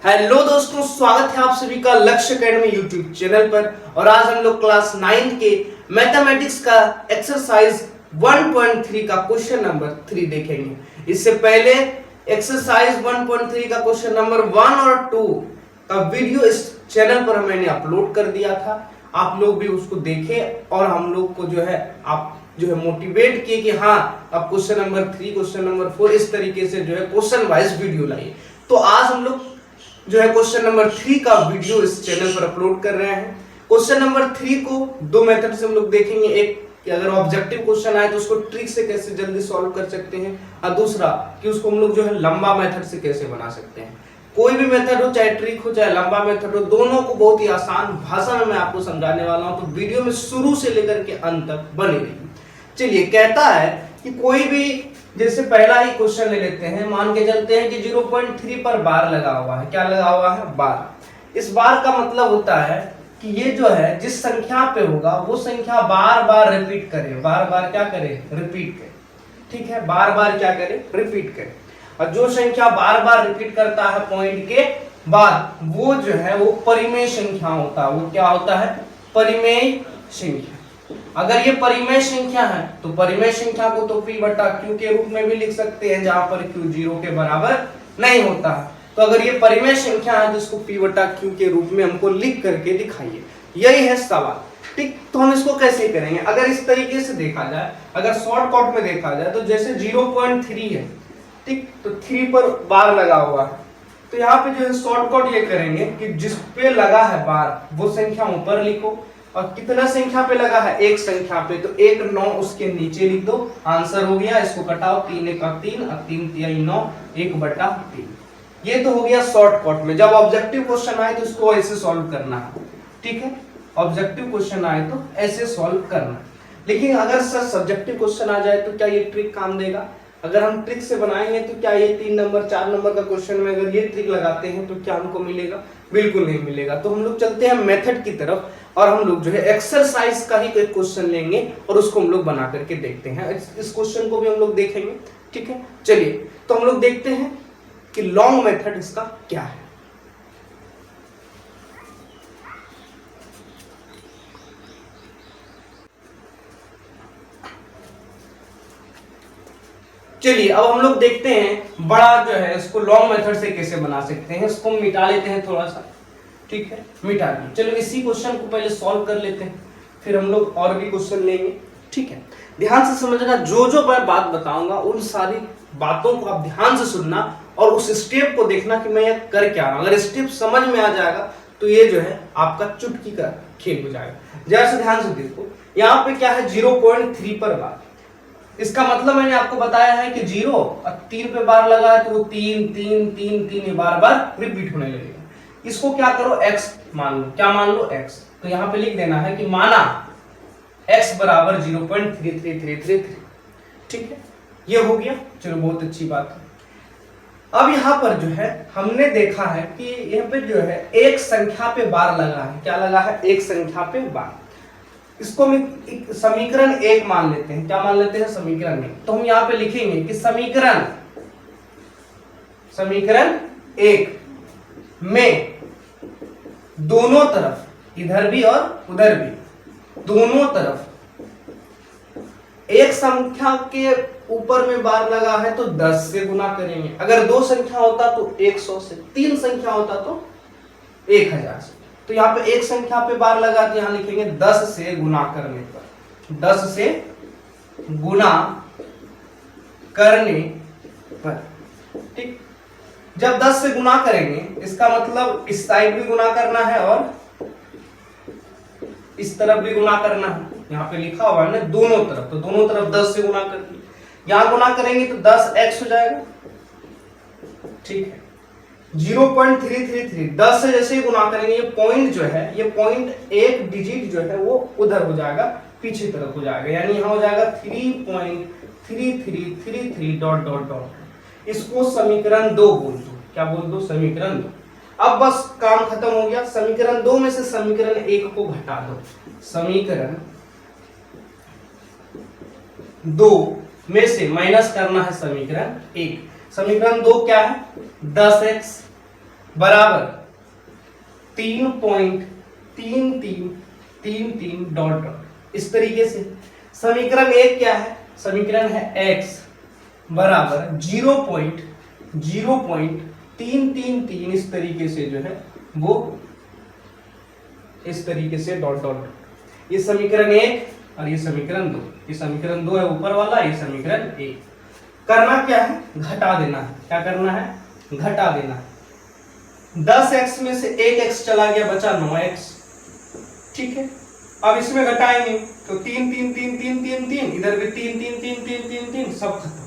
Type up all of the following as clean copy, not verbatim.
Hello दोस्तों, स्वागत है आप सभी का लक्ष्य एकेडमी यूट्यूब चैनल पर। और आज हम लोग क्लास 9 के मैथमेटिक्स का एक्सरसाइज 1.3 का क्वेश्चन नंबर 3 देखेंगे। इससे पहले एक्सरसाइज 1.3 का क्वेश्चन नंबर 1 और 2 का वीडियो इस चैनल पर मैंने अपलोड कर दिया था। आप लोग भी उसको देखें और हम लोग को आप मोटिवेट किए कि हाँ अब क्वेश्चन नंबर 3 क्वेश्चन नंबर 4 इस तरीके से क्वेश्चन वाइज वीडियो लाइए। तो आज हम लोग क्वेश्चन नंबर 3 का वीडियो इस चैनल पर अपलोड कर रहे हैं। क्वेश्चन नंबर 3 को दो मेथड से हम लोग देखेंगे। एक कि अगर ऑब्जेक्टिव क्वेश्चन आए तो उसको ट्रिक से कैसे जल्दी सॉल्व कर सकते हैं, और दूसरा कि उसको हम लोग लंबा मेथड से कैसे बना सकते हैं। कोई भी मेथड हो, चाहे ट्रिक हो चाहे लंबा मेथड हो, दोनों को बहुत ही आसान भाषा में मैं आपको समझाने वाला हूं। तो वीडियो में शुरू से लेकर के अंत तक बने रहिए। चलिए, कहता है कि कोई भी, जैसे पहला ही क्वेश्चन ले लेते हैं। मान के चलते हैं कि 0.3 पर बार लगा हुआ है। क्या लगा हुआ है? बार। इस बार का मतलब होता है कि ये जिस संख्या पे होगा वो संख्या बार बार रिपीट करे। बार बार क्या करे? रिपीट करे। ठीक है, बार बार क्या करे? रिपीट करे। और जो संख्या बार बार रिपीट करता है पॉइंट के बाद, वो वो परिमेय संख्या होता है। वो क्या होता है? परिमेय संख्या। अगर ये परिमेय संख्या है तो परिमेय संख्या को तो P बटा Q के रूप में भी लिख सकते हैं, जहां पर Q 0 के बराबर नहीं होता है। तो अगर ये परिमेय संख्या है तो इसको P बटा Q के रूप में हमको लिख करके दिखाइए। यही है सवाल। ठीक, तो हम इसको कैसे करेंगे? अगर इस तरीके से देखा जाए, अगर शॉर्टकट में देखा जाए तो जैसे 0.3 है, ठीक, तो 3 पर बार लगा हुआ है। तो यहाँ पे शॉर्टकट ये करेंगे कि जिस पे लगा है बार वो संख्या ऊपर लिखो, और कितना संख्या पे लगा है? एक संख्या पे, तो 1 9 उसके नीचे लिख दो। आंसर हो गया। इसको कटाओ, 3 1 3 और 3 3 9 1 बटा 3। ये तो हो गया शॉर्टकट में। जब ऑब्जेक्टिव क्वेश्चन आए तो इसको ऐसे सॉल्व करना है। ठीक है, ऑब्जेक्टिव क्वेश्चन आए तो ऐसे सॉल्व करना। लेकिन अगर सर सब्जेक्टिव क्वेश्चन आ जाए तो क्या ये ट्रिक काम देगा? अगर हम ट्रिक से बनाएंगे तो क्या ये 3 नंबर 4 नंबर का क्वेश्चन में अगर ये ट्रिक लगाते हैं तो क्या हमको मिलेगा? बिल्कुल नहीं मिलेगा। तो हम लोग चलते हैं मेथड की तरफ, और हम लोग एक्सरसाइज का ही कोई क्वेश्चन लेंगे और उसको हम लोग बना करके देखते हैं। इस क्वेश्चन को भी हम लोग देखेंगे। ठीक है, चलिए तो हम लोग देखते हैं कि लॉन्ग मेथड इसका क्या है। चलिए अब हम लोग देखते हैं बड़ा इसको लॉन्ग मेथड से कैसे बना सकते हैं। इसको मिटा लेते हैं थोड़ा सा। ठीक है, मिटा दिए। चलो इसी क्वेश्चन को पहले सॉल्व कर लेते हैं, फिर हम लोग और भी क्वेश्चन लेंगे। ठीक है, ध्यान से समझना। जो मैं बात बताऊंगा उन सारी बातों को आप ध्यान से सुनना और उस स्टेप को देखना कि मैं ये कर क्या रहा हूं। अगर स्टेप समझ में आ जाएगा तो ये आपका चुटकी का खेल हो जाएगा। जरा से ध्यान से देखो, यहाँ पे क्या है? 0.3 पर बार। इसका मतलब मैंने आपको बताया है कि 0 और 3 पे बार लगा है तो वो 3 3 3 3 बार बार रिपीट होने लगेगा। इसको क्या करो? x मान लो। क्या मान लो? x। तो यहाँ पे लिख देना है कि माना x बराबर 0.3333। ठीक है, ये हो गया। चलो बहुत अच्छी बात है। अब यहाँ पर हमने देखा है कि यहाँ पे एक संख्या पे बार लगा है। क्या लगा है? एक संख्या पे बार। इसको हम समीकरण 1 मान लेते हैं। क्या मान लेते हैं? समीकरण 1। तो हम यहाँ पे लिखेंगे कि समीकरण 1 में दोनों तरफ, इधर भी और उधर भी, दोनों तरफ एक संख्या के ऊपर में बार लगा है तो 10 से गुना करेंगे। अगर 2 संख्या होता तो 100 से, 3 संख्या होता तो 1000 से। तो यहाँ पे एक संख्या पे बार लगा तो यहाँ लिखेंगे 10 से गुना करने पर। 10 से गुना करने पर। ठीक, जब 10 से गुना करेंगे इसका मतलब इस साइड भी गुना करना है और इस तरफ भी गुना करना है। यहाँ पे लिखा हुआ है ना दोनों तरफ, तो दोनों तरफ 10 से गुना कर दिए। यहां गुना करेंगे तो 10x हो जाएगा। ठीक है, 0.333 10 से जैसे ही गुना करेंगे ये पॉइंट ये पॉइंट एक डिजिट वो उधर हो जाएगा, पीछे तरफ हो जाएगा। यानी यहां हो जाएगा 3.3333 डॉट डॉट डॉट। इसको समीकरण 2 बोल दो। क्या बोल दो? समीकरण 2। अब बस काम खत्म हो गया। समीकरण 2 में से समीकरण 1 को घटा दो। समीकरण 2 में से माइनस करना है समीकरण 1। समीकरण 2 क्या है? 10x बराबर 3.3333 डॉट डॉट। इस तरीके से समीकरण एक क्या है, समीकरण है x बराबर 0.0333 इस तरीके से जो है वो इस तरीके से डॉट डॉट। ये समीकरण एक और ये समीकरण दो, ये समीकरण दो है ऊपर वाला, ये समीकरण एक। करना क्या है, घटा देना है। क्या करना है, घटा देना है। 10x में से 1x चला गया, बचा 9x। ठीक है, अब इसमें घटाएंगे तो 3 3 3 3 3 3, इधर भी 3 3 3 3 3 3, सब खत्म।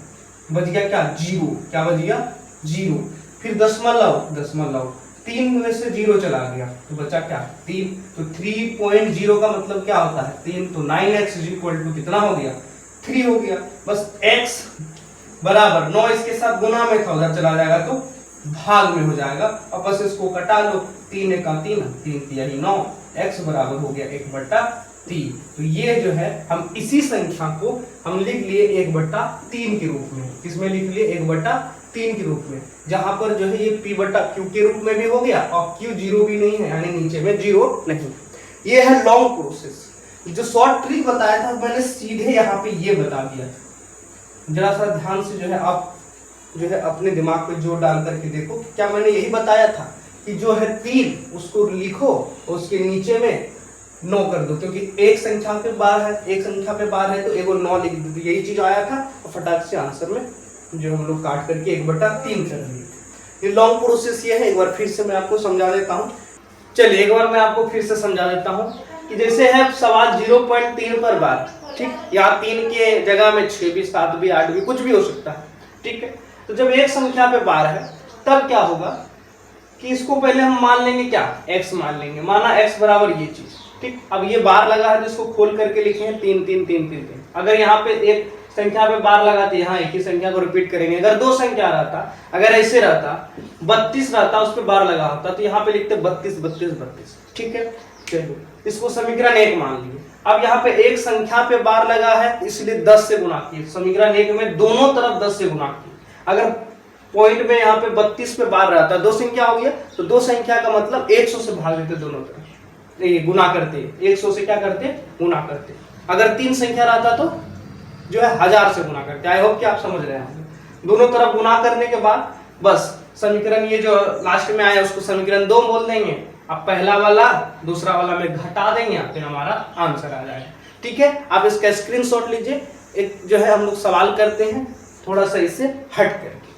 बच गया क्या, जीरो। क्या बच गया, जीरो। फिर दशमलव 3 में से 0 चला गया तो बचा क्या, 3। तो 3.0 का मतलब क्या होता है, 3। तो 9x इक्वल टू कितना हो गया, 3 हो गया। बस x बराबर 9 इसके साथ गुना में था, उधर चला जाएगा तो भाग में हो जाएगा। अब बस इसको कटा लो, 3 का 3 यही 9, x बराबर हो गया 1/3। तो ये जो है हम इसी संख्या को हम लिख लिए 1/3 के रूप में। किसमें लिख लिए, 1/3 के रूप में, जहां पर जो है ये p/q के रूप में भी हो गया और q 0 भी नहीं है, यानी नीचे में 0 नहीं। ये है लॉन्ग प्रोसेस। जो शॉर्ट ट्रिक बताया था मैंने सीधे यहाँ पे ये बता दिया। जरा सा ध्यान से जो है आप जो है अपने दिमाग पे जोर डाल करके देखो। क्या मैंने यही बताया था कि जो है 3 उसको लिखो, उसके नीचे में 9 कर दो, क्योंकि एक संख्या पे बार है, एक संख्या पे बार है तो एगो 9 लिख दो। यही चीज आया था और फटाक से आंसर में जो हम लोग काट करके 1/3 कर दिए। ये लॉन्ग प्रोसेस ये है। एक बार फिर से मैं आपको समझा देता हूँ। चलिए एक बार मैं आपको फिर से समझा देता हूँ कि जैसे है सवाल 0.3 पर बार, ठीक, या 3 के जगह में 6 भी, 7 भी, 8 भी, कुछ भी हो सकता है। ठीक है, तो जब एक संख्या पे बार है तब क्या होगा कि इसको पहले हम मान लेंगे क्या, x मान लेंगे। माना x बराबर ये चीज, ठीक। अब ये बार लगा है जिसको खोल करके लिखे हैं 3 3 3 3 3। अगर यहाँ पे एक संख्या पे बार लगाते, यहाँ एक ही संख्या को रिपीट करेंगे। अगर 2 संख्या रहता, अगर ऐसे रहता 32 रहता, उस पर बार लगा होता तो यहाँ पे लिखते 32 32 32। ठीक है, चलो इसको समीकरण 1 मान लिए। अब यहाँ पे एक संख्या पे बार लगा है इसलिए 10 से गुणा किए। समीकरण 1 में दोनों तरफ 10 से गुणा किए। अगर पॉइंट में यहाँ पे 32 पे बार रहता, 2 संख्या हो गया तो 2 संख्या का मतलब 100 से भाग देते, दोनों तरफ गुना करते, 100 से क्या करते, गुना करते। अगर 3 संख्या रहता तो जो है 1000 से गुना करते। आई होप कि आप समझ रहे हैं। दोनों तरफ गुना करने के बाद बस समीकरण ये जो लास्ट में आया उसको समीकरण 2 बोल देंगे। अब पहला वाला दूसरा वाला में घटा देंगे, फिर हमारा आंसर आ जाएगा। ठीक है, आप इसका स्क्रीनशॉट लीजिए। एक जो है हम लोग सवाल करते हैं थोड़ा सा इससे हट करके,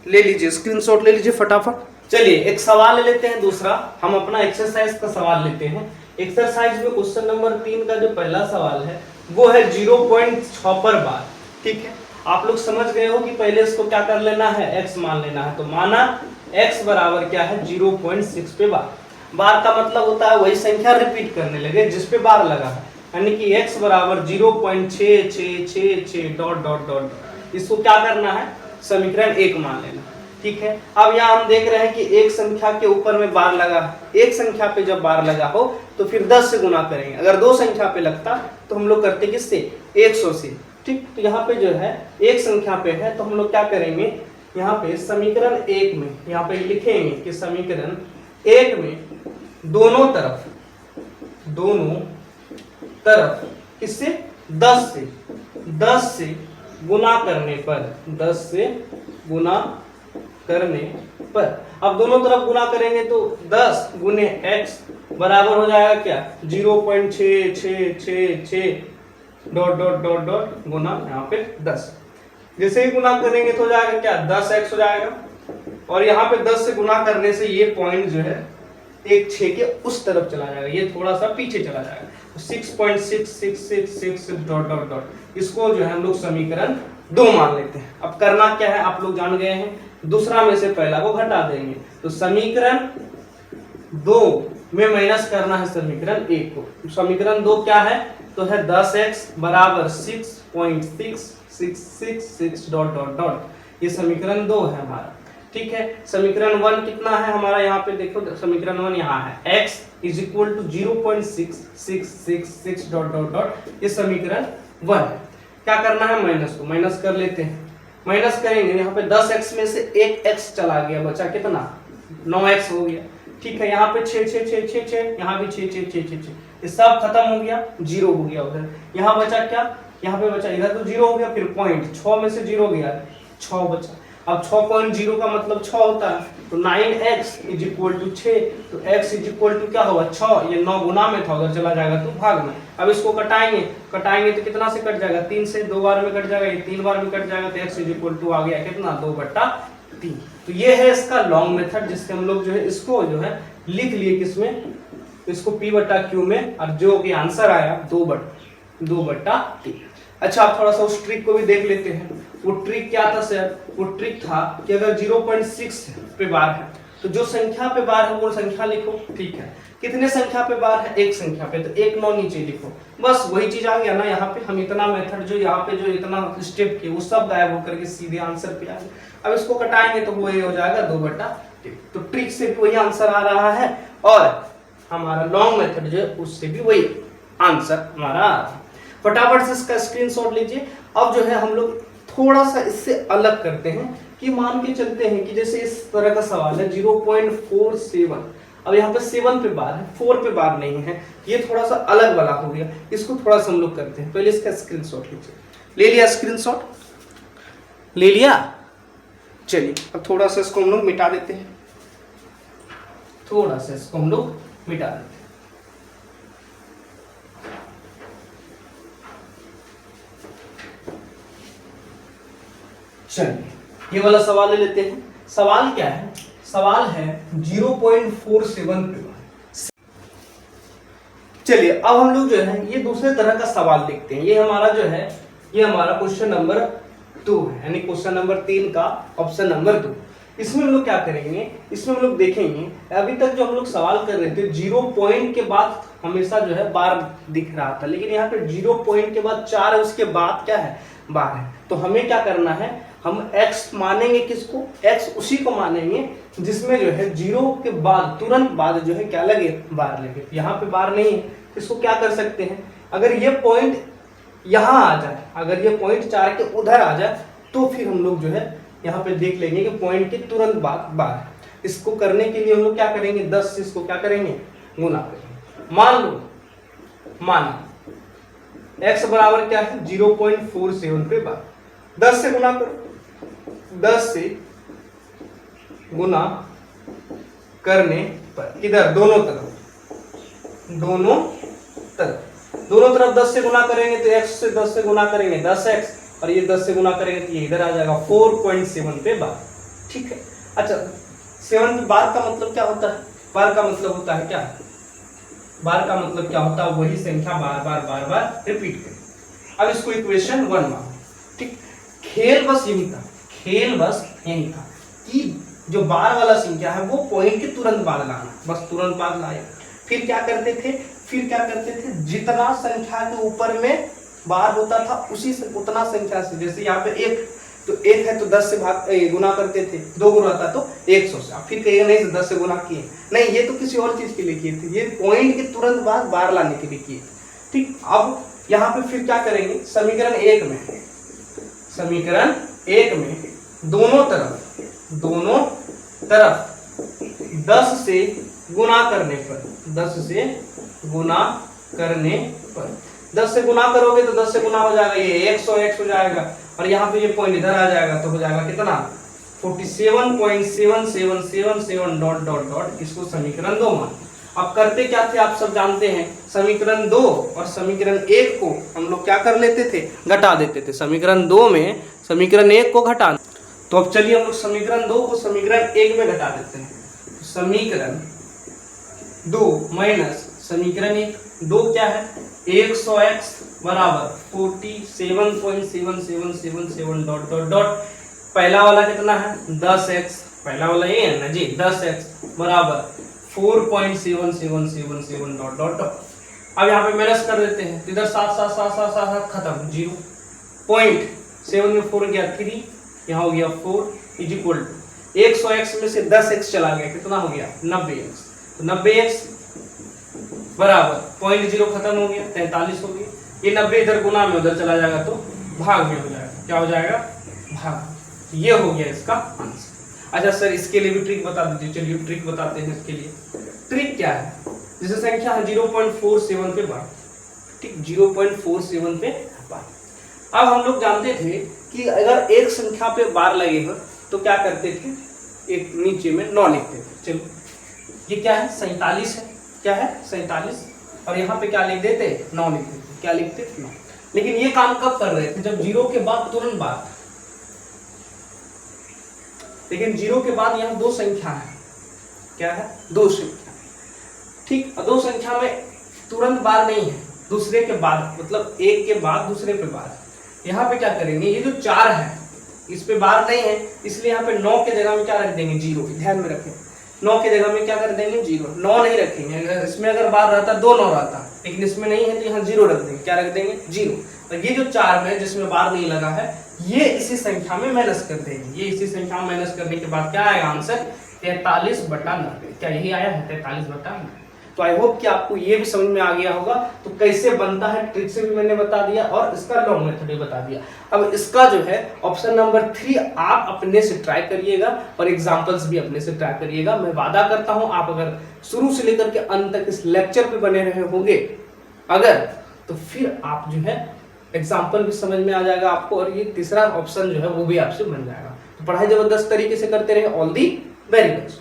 ले लीजिए स्क्रीनशॉट, ले लीजिए फटाफट। चलिए एक सवाल ले लेते हैं दूसरा। हम अपना एक्सरसाइज का सवाल लेते हैं। एक्सरसाइज में क्वेश्चन नंबर 3 का जो पहला सवाल है वो है 0.6 पर बार। ठीक है, आप लोग समझ गए हो कि पहले इसको क्या कर लेना है, x मान लेना है। तो माना x बराबर क्या है, 0.6 पे बार। बार का मतलब होता है वही संख्या रिपीट करने लगे जिस पे बार लगा है, यानी कि x बराबर 0.6666 डॉट डॉट डॉट। इसको क्या करना है, समीकरण 1 मान लेना। ठीक है, अब यहाँ हम देख रहे हैं कि एक संख्या के ऊपर में बार लगा। एक संख्या पे जब बार लगा हो तो फिर 10 से गुना करेंगे। अगर 2 संख्या पे लगता तो हम लोग करते किससे, 100 से। ठीक, तो यहाँ पे जो है एक संख्या पे है तो हम लोग क्या करेंगे, यहाँ पे समीकरण 1 में यहाँ पे लिखेंगे कि समीकरण 1 में दोनों तरफ किससे, 10 से गुना करने पर, 10 से गुना करने पर। अब दोनों तरफ गुना करेंगे तो 10 गुने x बराबर हो जाएगा क्या, 0.6666 डॉट डॉट डॉट डॉट गुना यहाँ पे 10। जैसे ही गुना करेंगे तो हो जाएगा क्या, 10x हो जाएगा। और यहाँ पे 10 से गुना करने से ये पॉइंट जो है एक 6 के उस तरफ चला जाएगा, ये थोड़ा सा पीछे चला जाएगा। 6.6666 डॉट डॉट डॉट। इसको जो है हम लोग समीकरण 2 मान लेते हैं। अब करना क्या है आप लोग जान गए हैं, दूसरा में से पहला को घटा देंगे। तो समीकरण 2 में माइनस करना है समीकरण 1 को। समीकरण 2 क्या है, तो है 10x बराबर 6.6666 डॉट डॉट डॉट। ये समीकरण 2 है हमारा। ठीक है, समीकरण 1 कितना है हमारा, यहाँ पे देखो समीकरण 1 यहाँ है, x is equal to 0.6666 dot dot dot. ये समीकरण 1 है। क्या करना है, माइनस को माइनस कर लेते हैं। माइनस करेंगे, यहाँ पे 10x में से एक x चला गया, बचा कितना 9x हो गया। ठीक है, यहाँ पे 6 6 6 6 6, यहाँ भी 6 6 6 6 6, ये सब खत्म हो गया, 0 हो गया उधर। यहाँ बचा क्या, यहाँ पे बचा, इधर तो 0 हो गया, फिर पॉइंट 6 में से 0 गया, 6 बचा। अब 6.0 का मतलब 6 होता है, तो 9x इज इक्वल टू 6, तो x इज इक्वल टू क्या होगा 6, ये 9 गुना में था, उधर चला जाएगा तो भाग में। अब इसको कटाएंगे तो कितना से कट जाएगा, 3 से, 2 बार में कट जाएगा, ये 3 बार में कट जाएगा, तो x इज इक्वल टू आ गया कितना 2/3। तो ये है इसका लॉन्ग मेथड, जिससे हम लोग जो है इसको जो है लिख लिए किसमें, इसको p/q में, और जो कि आंसर आया 2/3। अच्छा, आप थोड़ा सा उस ट्रिक को भी देख लेते हैं। वो ट्रिक क्या था सर, वो ट्रिक था कि अगर 0.6 पे बार है तो जो संख्या पे बार है वो संख्या लिखो। ठीक है, कितने संख्या पे बार है, एक संख्या पे, तो 1 9 नीचे लिखो। बस वही चीज आ गया ना, यहाँ पे हम इतना मेथड जो यहाँ पे जो इतना स्टेप किए वो सब गायब होकर के सीधे आंसर पे आ गए। अब इसको कटाएंगे तो वही हो जाएगा 2/3। तो ट्रिक से भी वही आंसर आ रहा है, और हमारा लॉन्ग मेथड जो है उससे भी वही आंसर हमारा आ रहा है। फटाफट से इसका स्क्रीनशॉट लीजिए। अब जो है हम लोग थोड़ा सा इससे अलग करते हैं कि मान के चलते हैं कि जैसे इस तरह का सवाल है 0.47, अब यहाँ पे 7 पे बार है, 4 पे बार नहीं है, ये थोड़ा सा अलग वाला हो गया। इसको थोड़ा सा हम लोग करते हैं। पहले इसका स्क्रीनशॉट लीजिए। ले लिया स्क्रीनशॉट, ले लिया। चलिए अब थोड़ा सा इसको हम लोग मिटा देते हैं, थोड़ा सा इसको हम लोग मिटा देते हैं। चलिए ये वाला सवाल ले लेते हैं। सवाल क्या है, सवाल है 0.47 पे। चलिए अब हम लोग जो है ये दूसरे तरह का सवाल देखते हैं। ये हमारा जो है, ये हमारा क्वेश्चन नंबर 2 है, यानी क्वेश्चन नंबर 3 का ऑप्शन नंबर 2। इसमें हम लोग क्या करेंगे, इसमें हम लोग देखेंगे, अभी तक जो हम लोग सवाल कर रहे थे 0 पॉइंट के बाद हमेशा जो है बार दिख रहा था, लेकिन यहाँ पे 0 पॉइंट के बाद 4 है, उसके बाद क्या है बार है। तो हमें क्या करना है, हम x मानेंगे किसको, x उसी को मानेंगे जिसमें जो है 0 के बाद तुरंत बाद जो है क्या लगे, बार लगे। यहाँ पे बार नहीं है, इसको क्या कर सकते हैं, अगर ये पॉइंट यहाँ आ जाए, अगर ये पॉइंट 4 के उधर आ जाए, तो फिर हम लोग जो है यहाँ पे देख लेंगे कि पॉइंट के तुरंत बाद बार है। इसको करने के लिए हम लोग क्या करेंगे, 10 से इसको क्या करेंगे, गुना करेंगे। मान लो, माना x बराबर क्या है 0.47 पे बार, 10 से गुना करो, 10 से गुना करने पर किधर, दोनों तरफ, दोनों तरफ 10 से गुना करेंगे तो x से 10 से गुना करेंगे 10x, और ये 10 से गुना करेंगे तो ये इधर आ जाएगा 4.7 पे बार। ठीक है, अच्छा 7 पे बार का मतलब क्या होता है, बार का मतलब होता है क्या, बार का मतलब क्या होता है, वही संख्या बार बार रिपीट करें। अब इसको इक्वेशन 1 मानो। ठीक, खेल बस यही था, खेल बस यही था कि जो बार वाला संख्या है वो पॉइंट के तुरंत बाद लाना, बस तुरंत बाद लाया। फिर क्या करते थे, जितना संख्या के ऊपर में बार होता था उसी से उतना संख्या से, जैसे यहाँ पे 1 तो 1 है तो 10 से गुना करते थे, 2 गुना था तो 100 से। आप फिर कहिए नहीं 10 से गुना किए, नहीं ये तो किसी और चीज के लिए किए थे, ये पॉइंट के तुरंत बाद बार लाने के लिए किए थे। ठीक, अब यहाँ पे फिर क्या करेंगे, समीकरण 1 में दोनों तरफ 10 से गुना करने पर, 10 से गुना करोगे तो 10 से गुना हो जाएगा, ये 100x हो जाएगा, और यहाँ पे ये पॉइंट इधर आ जाएगा तो हो जाएगा कितना 47.7777 डॉट डॉट डॉट। इसको समीकरण 2 मान। अब करते क्या थे आप सब जानते हैं, समीकरण 2 और समीकरण 1 को हम लोग क्या कर लेते थे, घटा देते थे। समीकरण 2 में समीकरण 1 को घटा, तो अब चलिए हम लोग समीकरण 2 को समीकरण 1 में घटा देते हैं। समीकरण 2 माइनस समीकरण 1, 2 क्या है 100x बराबर 47.7777 डॉट डॉट डॉट, पहला वाला कितना है 10x, पहला वाला ये है ना जी, 10x बराबर 4.7777 डॉट डॉट डॉट। अब यहाँ पे माइनस कर देते हैं, इधर 7 खत्म, 0 पॉइंट 7 में 4 गया 3, यहाँ हो गया 4 इज इक्वल टू 100x में से 10x चला गया, कितना हो गया 90x, तो 90x बराबर पॉइंट 0 खत्म हो गया 43 हो गया। ये 90 इधर गुना में उधर चला जाएगा तो भाग में हो जाएगा, क्या हो जाएगा भाग। ये हो गया इसका आंसर। अच्छा सर इसके लिए भी ट्रिक बता दीजिए। चलिए ट्रिक बताते हैं इसके लिए। ट्रिक क्या है, जैसे संख्या है 0.47 पे बार, ठीक 0.47 पे बार। अब हम लोग जानते थे कि अगर एक संख्या पे बार लगेगा तो क्या करते थे, एक नीचे में 9 लिखते थे। चलो ये क्या है 47 है, क्या है 47, और यहाँ पे क्या लिख देते 9 लिख देते, क्या लिखते 9। लेकिन ये काम कब कर रहे थे, जब 0 के बाद तुरंत बार, लेकिन 0 के बाद यहाँ दो संख्या है, क्या है दो संख्या, ठीक। दो संख्या में तुरंत बार नहीं है, दूसरे के बाद, मतलब एक के बाद दूसरे पे बार। यहाँ पे क्या करेंगे, ये जो 4 है इस पे बार नहीं है, इसलिए यहाँ पे 9 के जगह में क्या रख देंगे 0, ध्यान में रखें 9 के जगह में क्या कर देंगे 0, 9 नहीं रखेंगे। अगर इसमें अगर बार रहता 2 9 रहता, लेकिन इसमें नहीं है तो यहाँ 0 रख देंगे, क्या रख देंगे 0। और ये जो 4 में जिसमें बार नहीं लगा है ये इसी संख्या में माइनस कर देंगे, ये इसी संख्या में माइनस करने के बाद क्या आएगा आंसर 43/90। क्या यही आया है 43/90। तो आई होप कि आपको ये भी समझ में आ गया होगा। तो कैसे बनता है ट्रिक से भी मैंने बता दिया और इसका लॉन्ग मेथड भी बता दिया। अब इसका जो है ऑप्शन नंबर 3 आप अपने से ट्राई करिएगा और एग्जांपल्स भी अपने से ट्राई करिएगा। मैं वादा करता हूं आप अगर शुरू से लेकर के अंत तक इस लेक्चर पे बने रहे होंगे अगर, तो फिर आप जो है एग्जाम्पल भी समझ में आ जाएगा आपको, और ये तीसरा ऑप्शन जो है वो भी आपसे बन जाएगा। तो पढ़ाई जबरदस्त तरीके से करते रहे। All the very best.